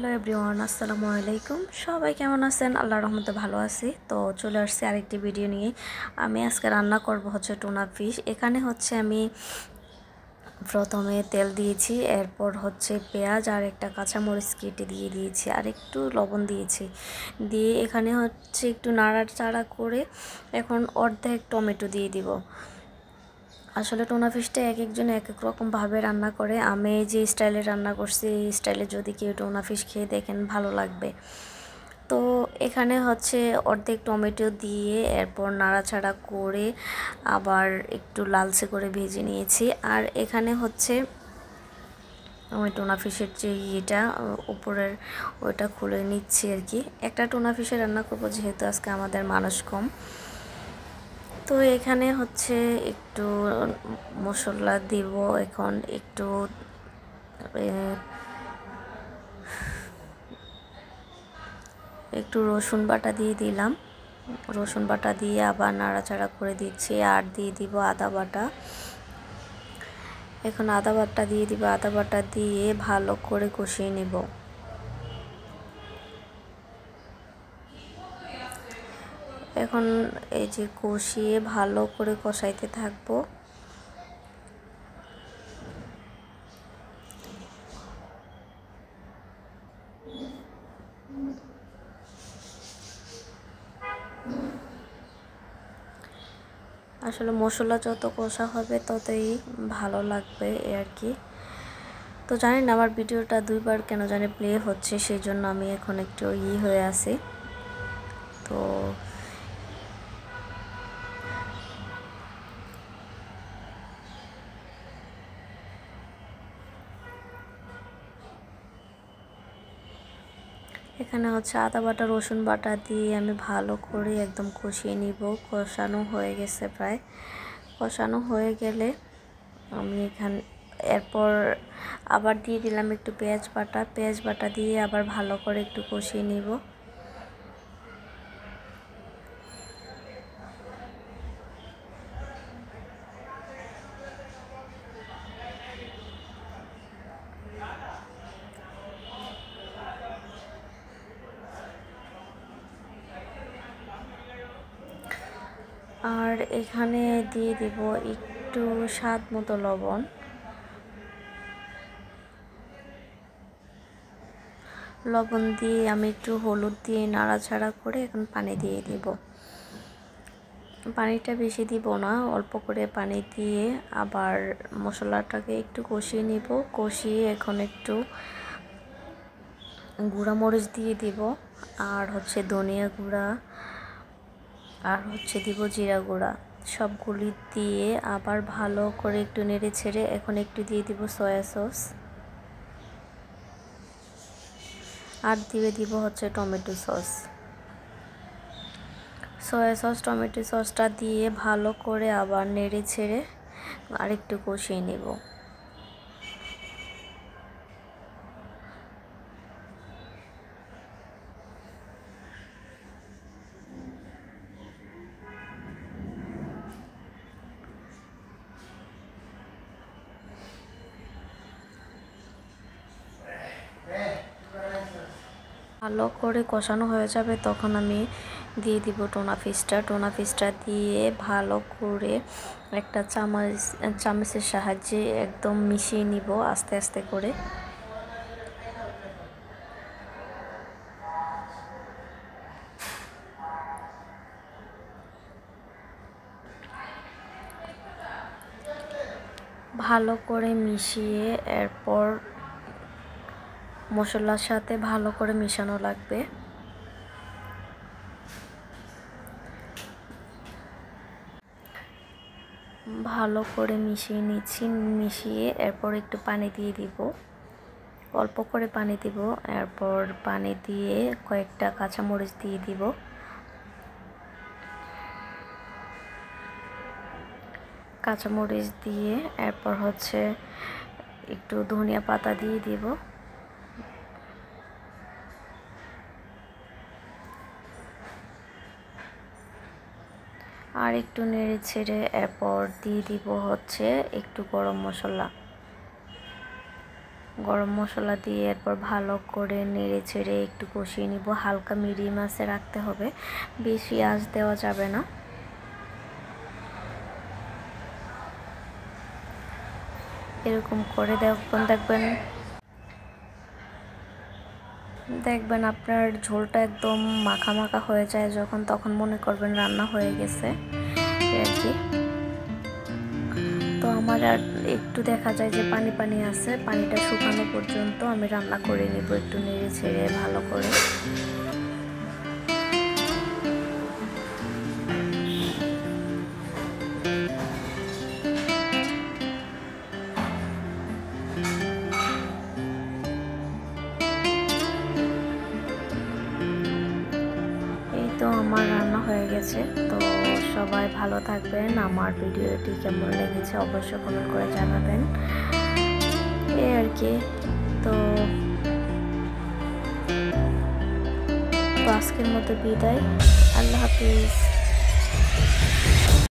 Hello everyone, আসসালামু আলাইকুম। সবাই কেমন আছেন? আল্লাহর রহমতে ভালো আছি। তো চলে আসছি আরেকটি ভিডিও নিয়ে। আমি আজকে রান্না করব টুনা ফিশ। এখানে আমি প্রথমে তেল দিয়েছি, এরপর পেঁয়াজ আর একটা কাঁচামরিচ কেটে দিয়ে দিয়েছি, আর একটু লবণ দিয়েছি। দিয়ে এখানে একটু নাড়াচাড়া করে এখন অর্ধেক টমেটো দিয়ে দিব। আসলে টুনা ফিশটা এক একজন এক এক রকমভাবে রান্না করে। আমি যে স্টাইলে রান্না করছি এই স্টাইলে যদি কেউ টুনা ফিশ খেয়ে দেখেন ভালো লাগবে। তো এখানে অর্ধেক টমেটো দিয়ে এরপর নাড়াচাড়া করে আবার একটু লালচে করে ভেজে নিয়েছি। আর এখানে আমি টুনা ফিশের যে উপরের ওইটা খুলে নিচ্ছি আর কি। একটা টুনা ফিশে রান্না করবো যেহেতু আজকে আমাদের মানুষ কম। তো এখানে একটু মশলা দিব। এখন একটু রসুন বাটা দিয়ে দিলাম। রসুন বাটা দিয়ে আবার নাড়াচাড়া করে দিচ্ছি, আর দিয়ে দিব আদা বাটা। এখন আদা বাটা দিয়ে দিব। আদা বাটা দিয়ে ভালো করে কষিয়ে নেব। এখন এই যে কষিয়ে ভালো করে কষাইতে থাকবো। আসলে মশলা যত কষা হবে ততই ভালো লাগবে আর কি। তো জানি না আমার ভিডিওটা দুইবার কেন জানি প্লে হচ্ছে, সেই জন্য আমি এখন একটু হয়ে আছি। তো এখানে আদা বাটা রসুন বাটা দিয়ে আমি ভালো করে একদম কষিয়ে নিব। কষানো হয়ে গেছে প্রায়। কষানো হয়ে গেলে আমি এরপর আবার দিয়ে দিলাম একটু পেঁয়াজ বাটা। পেঁয়াজ বাটা দিয়ে আবার ভালো করে একটু কষিয়ে নিব। আর এখানে দিয়ে দিব একটু স্বাদ মতো লবণ। লবণ দিয়ে আমি একটু হলুদ দিয়ে নাড়াচাড়া করে এখন পানি দিয়ে দিব। পানিটা বেশি দিব না, অল্প করে পানি দিয়ে আবার মশলাটাকে একটু কষিয়ে নিব। কষিয়ে এখন একটু গুঁড়া মরিচ দিয়ে দিব, আর ধনিয়া গুঁড়া, আর দিব জিরা গুঁড়া। সবগুলি দিয়ে আবার ভালো করে একটু নেড়ে ছেড়ে এখন একটু দিয়ে দিব সয়া সস, আর দিয়ে দিব tomato sauce. Soya sauce tomato সসটা দিয়ে ভালো করে আবার নেড়ে ছেড়ে আর একটু কষিয়ে নেব। ভালো করে কষানো হয়ে যাবে তখন আমি দিয়ে দিব টুনা ফিশটা। টুনা ফিশটা দিয়ে ভালো করে একটা চামচের সাহায্যে একদম মিশিয়ে নিব আস্তে আস্তে করে। ভালো করে মিশিয়ে এরপর মশলার সাথে ভালো করে মিশানো লাগবে। ভালো করে মিশিয়ে নিচ্ছি। মিশিয়ে এরপর একটু পানি দিয়ে দিব, অল্প করে পানি দিব। এরপর পানি দিয়ে কয়েকটা কাঁচামরিচ দিয়ে দিব। কাঁচামরিচ দিয়ে এরপর একটু ধনিয়া পাতা দিয়ে দিব। আর একটু নেড়ে ছেড়ে এরপর দিয়ে দিব একটু গরম মশলা। গরম মশলা দিয়ে এরপর ভালো করে নেড়ে ছেড়ে একটু কষিয়ে নিব। হালকা মিডিয়াম আঁচে রাখতে হবে, বেশি আঁচ দেওয়া যাবে না। এরকম করে দেখবেন আপনার ঝোলটা একদম মাখা মাখা হয়ে যায় যখন, তখন মনে করবেন রান্না হয়ে গেছে আর কি। তো আমার আর একটু দেখা যায় যে পানি পানি আছে, পানিটা শুকানো পর্যন্ত আমি রান্না করে নেব একটু নেড়ে ছেড়ে ভালো করে। তো আমার রান্না হয়ে গেছে। তো সবাই ভালো থাকবেন। আমার ভিডিওটি কেমন লেগেছে অবশ্যই কমেন্ট করে জানাবেন এই আর কি। তো আজকের মতো বিদায়, আল্লাহ হাফিজ।